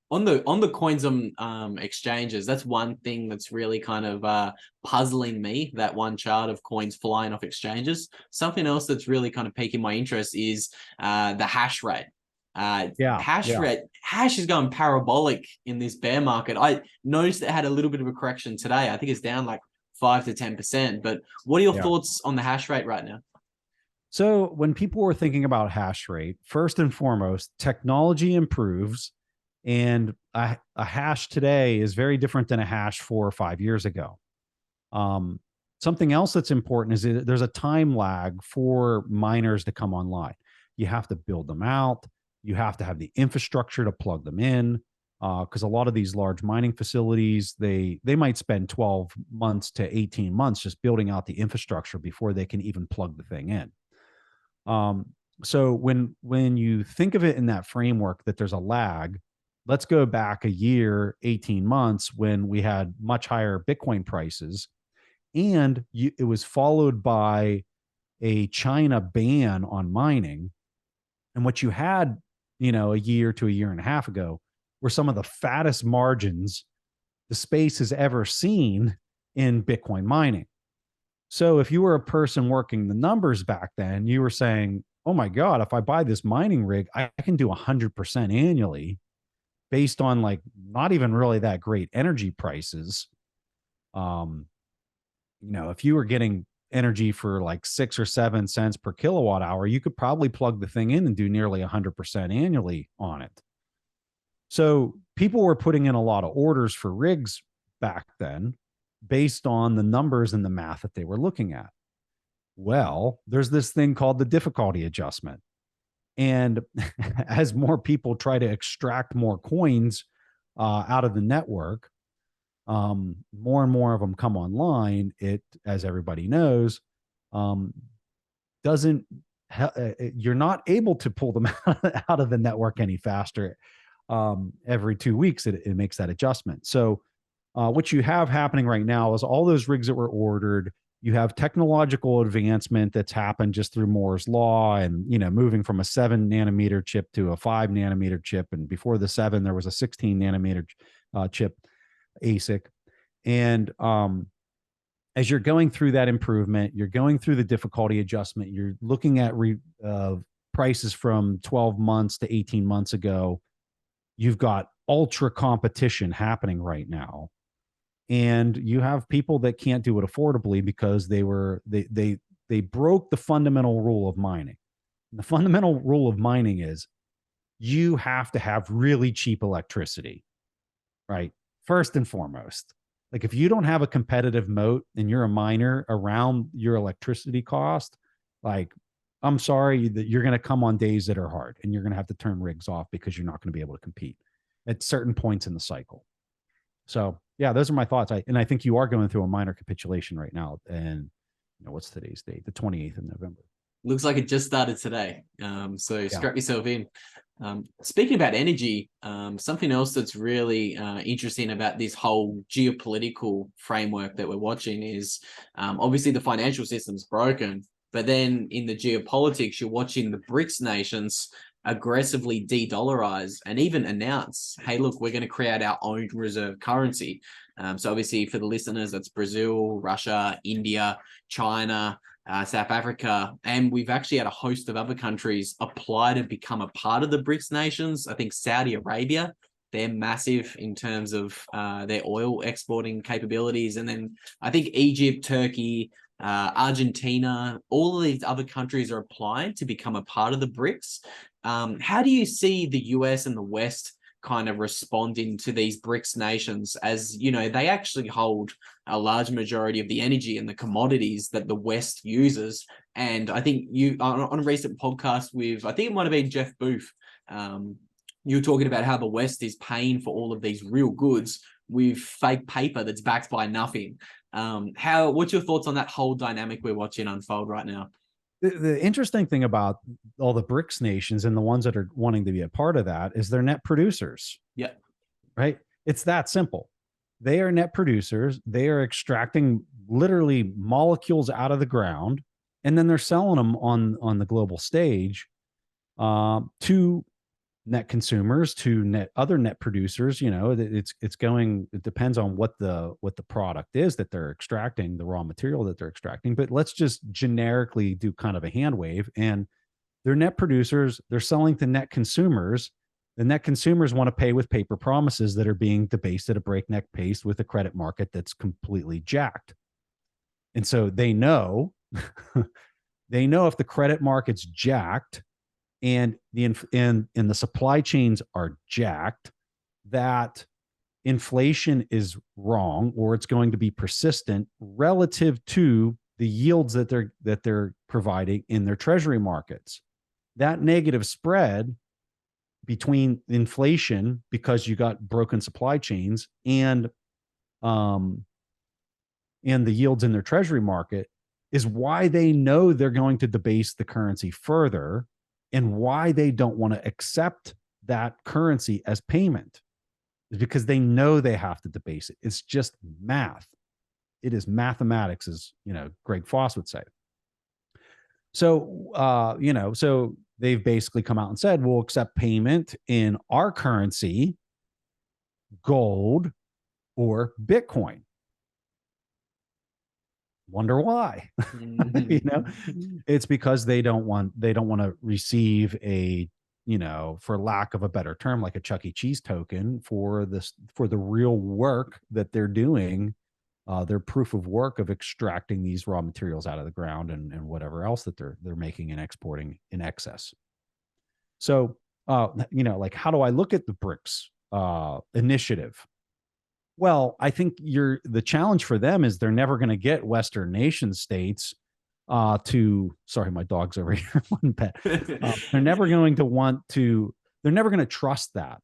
On the coins on exchanges, that's one thing that's really kind of puzzling me, that one chart of coins flying off exchanges. Something else that's really kind of piquing my interest is the hash rate. Yeah, yeah. Hash is going parabolic in this bear market. I noticed it had a little bit of a correction today. I think it's down like 5 to 10%. But what are your Yeah. thoughts on the hash rate right now? So when people were thinking about hash rate, first and foremost, technology improves, and a hash today is very different than a hash 4 or 5 years ago. Um, Something else that's important is that there's a time lag for miners to come online. You have to build them out. You have to have the infrastructure to plug them in. Because a lot of these large mining facilities, they might spend 12 months to 18 months just building out the infrastructure before they can even plug the thing in. So when you think of it in that framework that there's a lag, let's go back a year, 18 months when we had much higher Bitcoin prices, and it was followed by a China ban on mining. And what you had, a year to a year and a half ago were some of the fattest margins the space has ever seen in Bitcoin mining. So if you were a person working the numbers back then, you were saying, oh my God, if I buy this mining rig, I can do 100% annually based on like not even really that great energy prices. Um, if you were getting energy for like 6 or 7 cents per kilowatt hour, you could probably plug the thing in and do nearly 100% annually on it. So people were putting in a lot of orders for rigs back then based on the numbers and the math that they were looking at. Well, there's this thing called the difficulty adjustment. And as more people try to extract more coins out of the network, more and more of them come online. It, as everybody knows, um, doesn't, you're not able to pull them out of the network any faster. Every 2 weeks, it makes that adjustment. So, what you have happening right now is all those rigs that were ordered, you have technological advancement that's happened just through Moore's law, and moving from a 7 nanometer chip to a 5 nanometer chip, and before the 7 there was a 16 nanometer chip ASIC. And as you're going through that improvement, you're going through the difficulty adjustment, you're looking at prices from 12 months to 18 months ago. You've got ultra competition happening right now, and you have people that can't do it affordably because they broke the fundamental rule of mining. And the fundamental rule of mining is you have to have really cheap electricity, right? First and foremost. Like if you don't have a competitive moat and you're a miner around your electricity cost, like I'm sorry that you're going to come on days that are hard and you're going to have to turn rigs off because you're not going to be able to compete at certain points in the cycle. So yeah, those are my thoughts. I think you are going through a minor capitulation right now. And what's today's date? The 28th of November. Looks like it just started today. So Yeah. strap yourself in. Speaking about energy, something else that's really interesting about this whole geopolitical framework that we're watching is obviously the financial system's broken, but then in the geopolitics, you're watching the BRICS nations aggressively de-dollarize and even announce, hey, look, we're going to create our own reserve currency. So obviously for the listeners, that's Brazil, Russia, India, China, South Africa, and we've actually had a host of other countries apply to become a part of the BRICS nations. I think Saudi Arabia, they're massive in terms of their oil exporting capabilities. And then I think Egypt, Turkey, Argentina, all of these other countries are applying to become a part of the BRICS. How do you see the US and the West kind of responding to these BRICS nations, as they actually hold a large majority of the energy and the commodities that the West uses? And I think you on a recent podcast with, I think it might have been Jeff Booth, you were talking about how the West is paying for all of these real goods with fake paper that's backed by nothing. What's your thoughts on that whole dynamic we're watching unfold right now? The interesting thing about all the BRICS nations and the ones that are wanting to be a part of that is they're net producers. Yeah. Right. It's that simple. They are net producers. They are extracting literally molecules out of the ground, and then they're selling them on the global stage to net consumers to other net producers. It depends on what the product is that they're extracting, the raw material that they're extracting. But let's just generically do kind of a hand wave, and they're net producers, they're selling to net consumers. The net consumers want to pay with paper promises that are being debased at a breakneck pace with a credit market that's completely jacked. And so they know they know if the credit market's jacked and the supply chains are jacked, that inflation is wrong, or it's going to be persistent relative to the yields that they're providing in their treasury markets. That negative spread between inflation, because you got broken supply chains, and the yields in their treasury market, is why they know they're going to debase the currency further, and why they don't want to accept that currency as payment, is because they know they have to debase it. It's just math. It is mathematics, as Greg Foss would say. So so they've basically come out and said, we'll accept payment in our currency, gold or Bitcoin. Wonder why? It's because they don't want to receive a, for lack of a better term, like a Chuck E. Cheese token for the real work that they're doing, their proof of work of extracting these raw materials out of the ground and whatever else that they're making and exporting in excess. So, like, how do I look at the BRICS initiative? Well, I think the challenge for them is they're never going to get Western nation states sorry, my dog's over here. One pet. They're never going to trust that.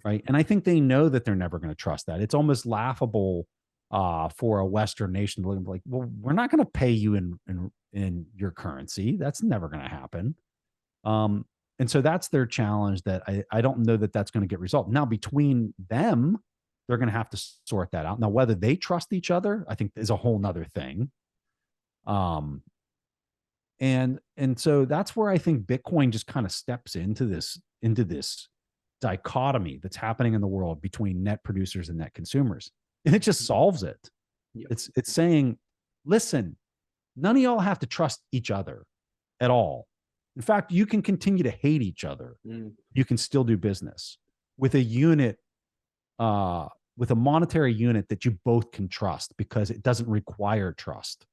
Right. And I think they know that they're never going to trust that. It's almost laughable for a Western nation to look like, well, we're not going to pay you in your currency. That's never going to happen. And so that's their challenge, that I don't know that that's going to get resolved. Now, between them, they're going to have to sort that out. Now, whether they trust each other, I think, is a whole nother thing. And so that's where I think Bitcoin just kind of steps into this dichotomy that's happening in the world between net producers and net consumers. And it just solves it. Yep. It's saying, listen, none of y'all have to trust each other at all. In fact, you can continue to hate each other. You can still do business with a unit, with a monetary unit that you both can trust, because it doesn't require trust,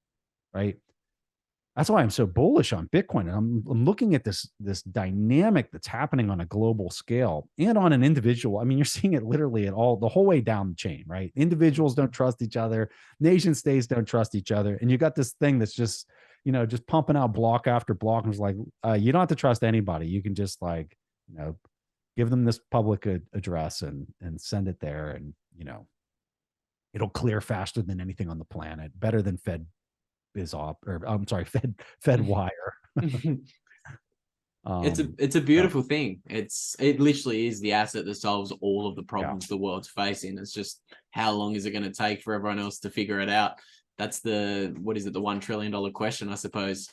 right? That's why I'm so bullish on Bitcoin. And I'm looking at this dynamic that's happening on a global scale and on an individual. I mean, you're seeing it literally the whole way down the chain, right? Individuals don't trust each other. Nation states don't trust each other. And you got this thing that's just, just pumping out block after block. And it's like, you don't have to trust anybody. You can just give them this public address and send it there. And, it'll clear faster than anything on the planet, better than Fed wire. It's a beautiful thing. It literally is the asset that solves all of the problems the world's facing. It's just, how long is it going to take for everyone else to figure it out? That's the $1 trillion question, I suppose.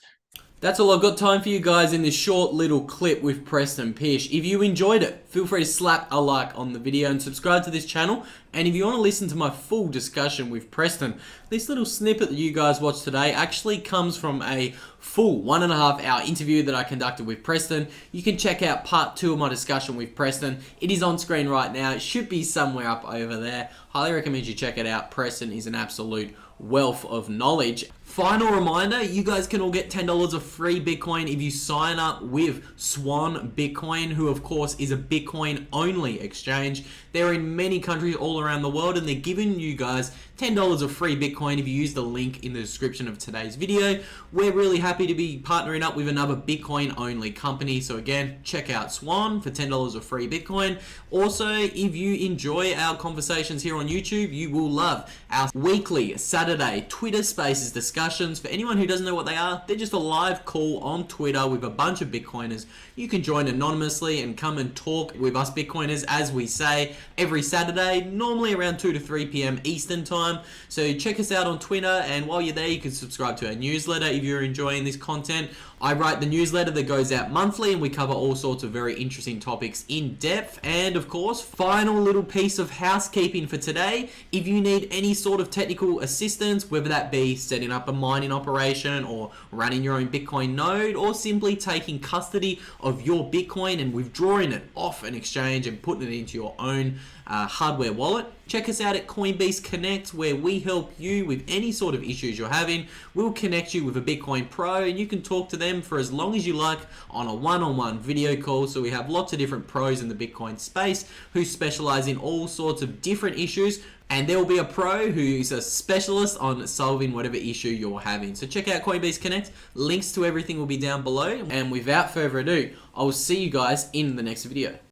That's all I've got time for you guys in this short little clip with Preston Pysh. If you enjoyed it, feel free to slap a like on the video and subscribe to this channel. And if you want to listen to my full discussion with Preston, this little snippet that you guys watched today actually comes from a full 1.5 hour interview that I conducted with Preston. You can check out part 2 of my discussion with Preston. It is on screen right now. It should be somewhere up over there. Highly recommend you check it out. Preston is an absolute wealth of knowledge. Final reminder, you guys can all get $10 of free Bitcoin if you sign up with Swan Bitcoin, who of course is a Bitcoin only exchange. They're in many countries all around the world, and they're giving you guys $10 of free Bitcoin if you use the link in the description of today's video. We're really happy to be partnering up with another Bitcoin only company. So again, check out Swan for $10 of free Bitcoin. Also, if you enjoy our conversations here on YouTube, you will love our weekly Saturday Twitter Spaces discussions. For anyone who doesn't know what they are, they're just a live live call on Twitter with a bunch of Bitcoiners. You can join anonymously and come and talk with us Bitcoiners, as we say, every Saturday, normally around 2 to 3 p.m. Eastern time. So check us out on Twitter, and while you're there, you can subscribe to our newsletter if you're enjoying this content. I write the newsletter that goes out monthly, and we cover all sorts of very interesting topics in depth. And of course, final little piece of housekeeping for today: if you need any sort of technical assistance, whether that be setting up a mining operation or running your own Bitcoin node, or simply taking custody of your Bitcoin and withdrawing it off an exchange and putting it into your own hardware wallet, check us out at CoinBeast Connect, where we help you with any sort of issues you're having. We'll connect you with a Bitcoin pro, and you can talk to them for as long as you like on a one-on-one video call. So we have lots of different pros in the Bitcoin space who specialize in all sorts of different issues, and there will be a pro who is a specialist on solving whatever issue you're having. So check out CoinBeast Connect. Links to everything will be down below. And without further ado, I will see you guys in the next video.